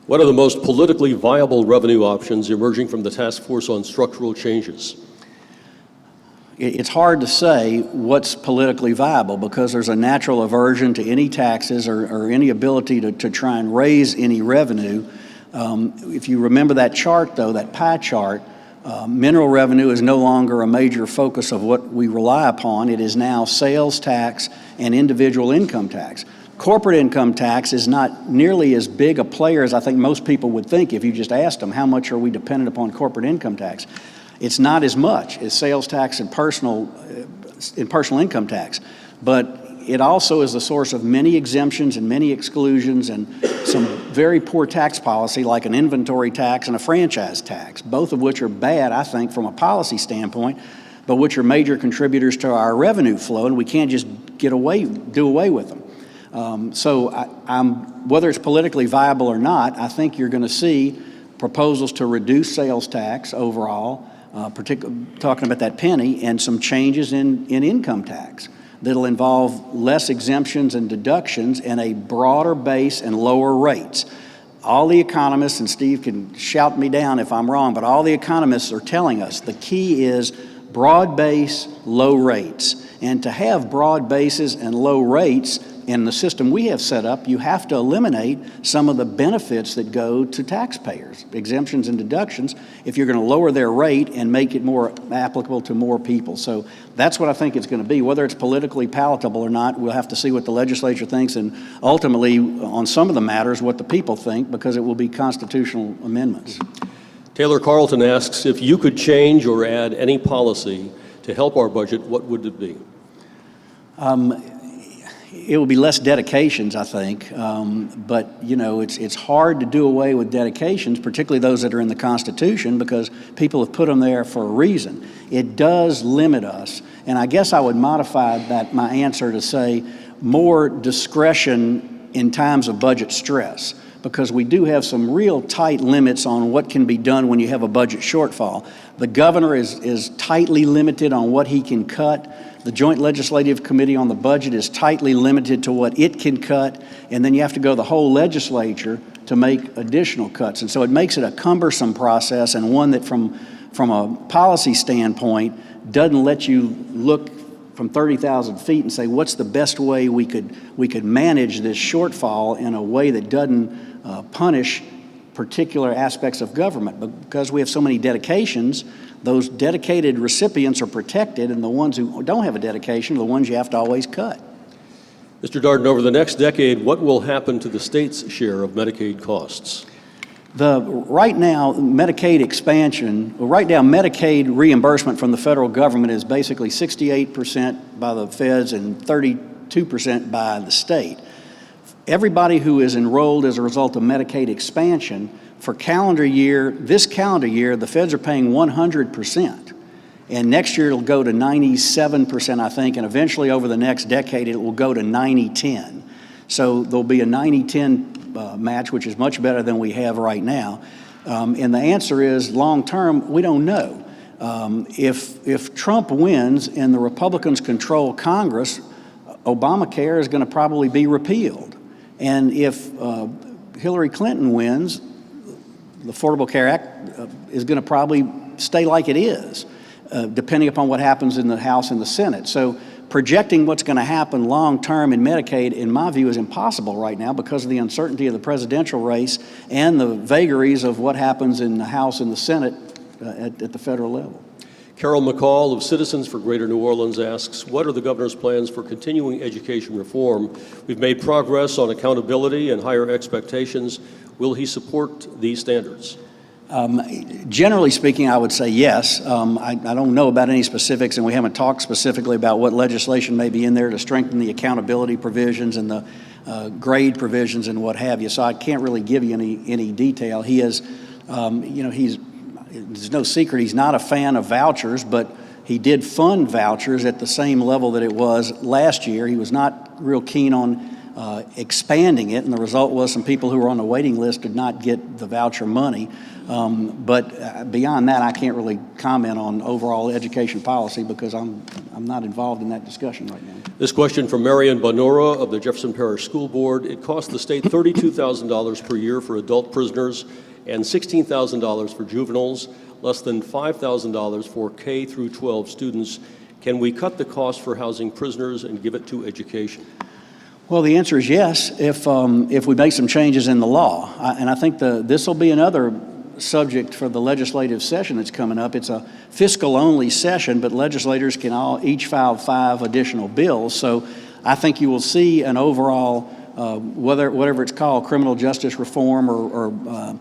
What are the most politically viable revenue options emerging from the task force on structural changes? It's hard to say what's politically viable, because there's a natural aversion to any taxes or any ability to try and raise any revenue. If you remember that chart, though, that pie chart, mineral revenue is no longer a major focus of what we rely upon. It is now sales tax and individual income tax. Corporate income tax is not nearly as big a player as I think most people would think if you just asked them how much are we dependent upon corporate income tax. It's not as much as sales tax and personal income tax, but it also is the source of many exemptions and many exclusions and some very poor tax policy, like an inventory tax and a franchise tax, both of which are bad, I think, from a policy standpoint, but which are major contributors to our revenue flow, and we can't just do away with them. So whether it's politically viable or not, I think you're going to see proposals to reduce sales tax overall, particularly talking about that penny, and some changes in income tax that'll involve less exemptions and deductions and a broader base and lower rates. All the economists, and Steve can shout me down if I'm wrong, but all the economists are telling us the key is broad base, low rates. And to have broad bases and low rates in the system we have set up, you have to eliminate some of the benefits that go to taxpayers, exemptions and deductions, if you're going to lower their rate and make it more applicable to more people. So that's what I think it's going to be. Whether it's politically palatable or not, we'll have to see what the legislature thinks, and ultimately, on some of the matters, what the people think, because it will be constitutional amendments. Taylor Carlton asks, if you could change or add any policy to help our budget, what would it be? It will be less dedications, I think, but it's hard to do away with dedications, particularly those that are in the Constitution, because people have put them there for a reason. It does limit us, and I guess I would modify my answer to say more discretion in times of budget stress, because we do have some real tight limits on what can be done when you have a budget shortfall. The governor is tightly limited on what he can cut. The Joint Legislative Committee on the Budget is tightly limited to what it can cut, and then you have to go the whole legislature to make additional cuts. And so it makes it a cumbersome process, and one that from a policy standpoint doesn't let you look from 30,000 feet and say, what's the best way we could manage this shortfall in a way that doesn't punish particular aspects of government. But because we have so many dedications, those dedicated recipients are protected, and the ones who don't have a dedication are the ones you have to always cut. Mr. Dardenne, over the next decade, what will happen to the state's share of Medicaid costs? Right now, Medicaid reimbursement from the federal government is basically 68% by the feds and 32% by the state. Everybody who is enrolled as a result of Medicaid expansion, for this calendar year, the feds are paying 100%. And next year it'll go to 97%, I think, and eventually over the next decade it will go to 90-10. So there'll be a 90-10 match, which is much better than we have right now. And the answer is, long term, we don't know. If Trump wins and the Republicans control Congress, Obamacare is going to probably be repealed. And if Hillary Clinton wins, the Affordable Care Act is going to probably stay like it is, depending upon what happens in the House and the Senate. So projecting what's going to happen long term in Medicaid, in my view, is impossible right now because of the uncertainty of the presidential race and the vagaries of what happens in the House and the Senate at the federal level. Carol McCall of Citizens for Greater New Orleans asks, what are the governor's plans for continuing education reform? We've made progress on accountability and higher expectations. Will he support these standards? Generally speaking, I would say yes. I don't know about any specifics, and we haven't talked specifically about what legislation may be in there to strengthen the accountability provisions and the grade provisions and what have you. So I can't really give you any detail. He is, there's no secret he's not a fan of vouchers, but he did fund vouchers at the same level that it was last year. He was not real keen on expanding it, and the result was some people who were on the waiting list did not get the voucher money. But beyond that, I can't really comment on overall education policy because I'm not involved in that discussion right now. This question from Marion Bonora of the Jefferson Parish School Board. It costs the state $32,000 per year for adult prisoners and $16,000 for juveniles, less than $5,000 for K through 12 students. Can we cut the cost for housing prisoners and give it to education? Well, the answer is yes, if we make some changes in the law. And I think this will be another subject for the legislative session that's coming up. It's a fiscal-only session, but legislators can each file 5 additional bills. So I think you will see an overall, whatever it's called, criminal justice reform or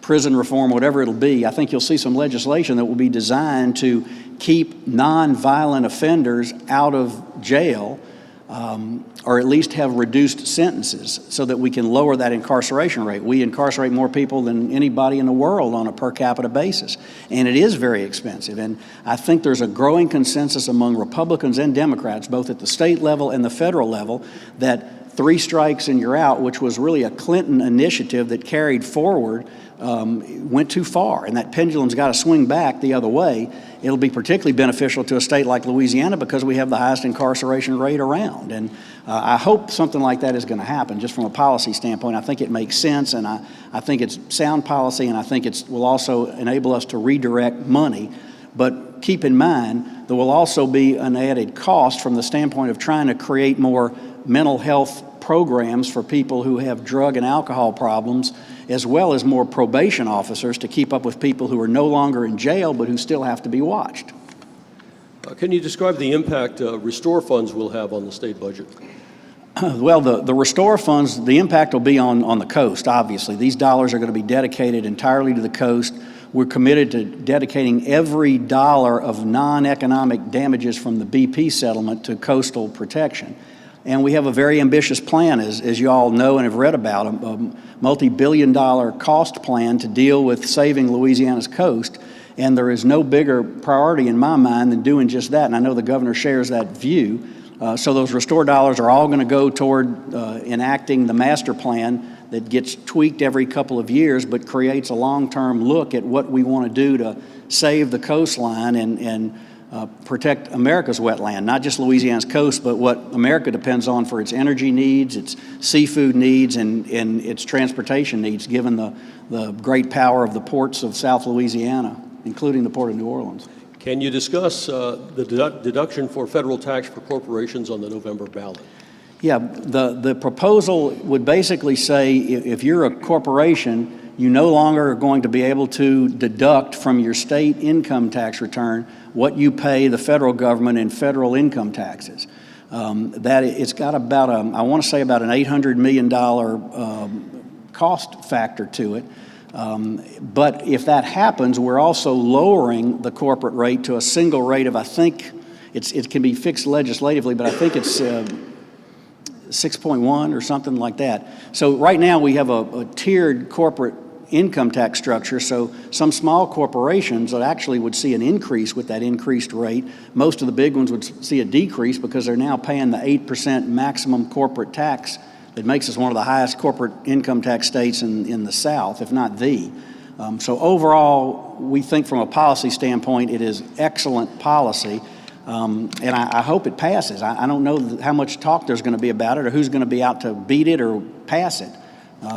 prison reform, whatever it'll be, I think you'll see some legislation that will be designed to keep nonviolent offenders out of jail, or at least have reduced sentences so that we can lower that incarceration rate. We incarcerate more people than anybody in the world on a per capita basis, and it is very expensive. And I think there's a growing consensus among Republicans and Democrats, both at the state level and the federal level, that 3 strikes and you're out, which was really a Clinton initiative that carried forward, went too far, and that pendulum's got to swing back the other way. It'll be particularly beneficial to a state like Louisiana because we have the highest incarceration rate around. And I hope something like that is going to happen just from a policy standpoint. I think it makes sense, and I think it's sound policy, and I think it will also enable us to redirect money. But keep in mind, there will also be an added cost from the standpoint of trying to create more mental health programs for people who have drug and alcohol problems, as well as more probation officers to keep up with people who are no longer in jail but who still have to be watched. Can you describe the impact Restore funds will have on the state budget? Well, the Restore funds, the impact will be on the coast, obviously. These dollars are going to be dedicated entirely to the coast. We're committed to dedicating every dollar of non-economic damages from the BP settlement to coastal protection. And we have a very ambitious plan, as you all know and have read about, a multi-billion-dollar cost plan to deal with saving Louisiana's coast. And there is no bigger priority in my mind than doing just that. And I know the governor shares that view. So those Restore dollars are all going to go toward enacting the master plan that gets tweaked every couple of years, but creates a long-term look at what we want to do to save the coastline and protect America's wetland, not just Louisiana's coast, but what America depends on for its energy needs, its seafood needs, and its transportation needs, given the great power of the ports of South Louisiana, including the Port of New Orleans. Can you discuss the deduction for federal tax for corporations on the November ballot? Yeah, the proposal would basically say if you're a corporation, you no longer are going to be able to deduct from your state income tax return what you pay the federal government in federal income taxes. It's got about I want to say about an $800 million cost factor to it. But if that happens, we're also lowering the corporate rate to a single rate of, I think, it can be fixed legislatively, but I think it's 6.1 or something like that. So right now we have a tiered corporate income tax structure, so some small corporations that actually would see an increase with that increased rate. Most of the big ones would see a decrease because they're now paying the 8% maximum corporate tax that makes us one of the highest corporate income tax states in the South, if not the. So overall, we think from a policy standpoint, it is excellent policy. And I hope it passes. I don't know how much talk there's going to be about it or who's going to be out to beat it or pass it.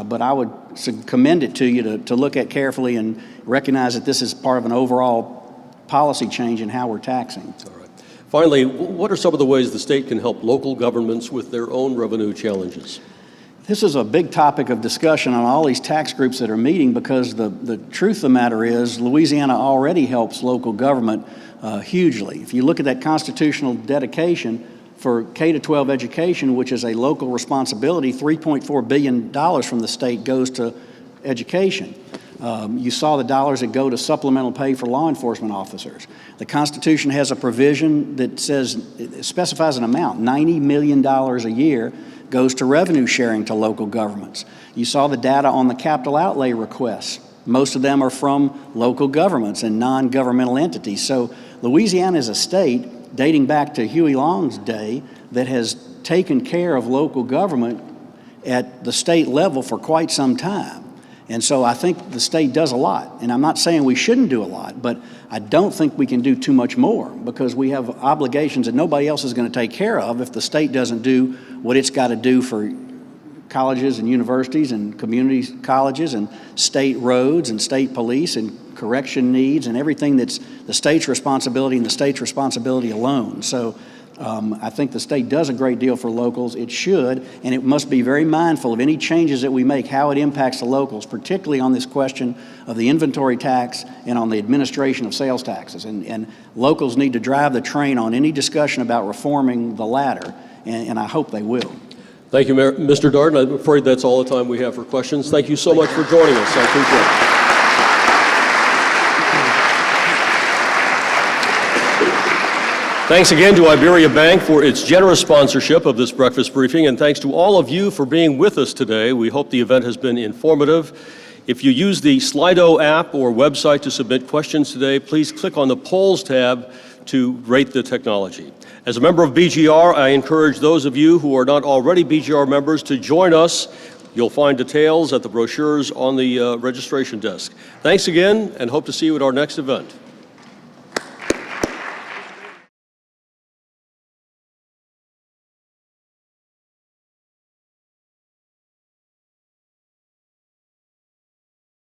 But I would commend it to you to look at carefully and recognize that this is part of an overall policy change in how we're taxing. All right. Finally, what are some of the ways the state can help local governments with their own revenue challenges? This is a big topic of discussion on all these tax groups that are meeting because the truth of the matter is Louisiana already helps local government hugely. If you look at that constitutional dedication for K-12 education, which is a local responsibility, $3.4 billion from the state goes to education. You saw the dollars that go to supplemental pay for law enforcement officers. The Constitution has a provision that specifies an amount, $90 million a year goes to revenue sharing to local governments. You saw the data on the capital outlay requests. Most of them are from local governments and non-governmental entities. So Louisiana is a state dating back to Huey Long's day that has taken care of local government at the state level for quite some time. And so I think the state does a lot. And I'm not saying we shouldn't do a lot, but I don't think we can do too much more because we have obligations that nobody else is going to take care of if the state doesn't do what it's got to do for colleges and universities and community colleges and state roads and state police and correction needs and everything that's the state's responsibility and the state's responsibility alone. So I think the state does a great deal for locals. It should, and it must be very mindful of any changes that we make, how it impacts the locals, particularly on this question of the inventory tax and on the administration of sales taxes. And locals need to drive the train on any discussion about reforming the latter, and I hope they will. Thank you, Mr. Dardenne. I'm afraid that's all the time we have for questions. Thank you so much for joining us. I appreciate it. Thanks again to Iberia Bank for its generous sponsorship of this breakfast briefing, and thanks to all of you for being with us today. We hope the event has been informative. If you use the Slido app or website to submit questions today, please click on the Polls tab to rate the technology. As a member of BGR, I encourage those of you who are not already BGR members to join us. You'll find details at the brochures on the registration desk. Thanks again, and hope to see you at our next event.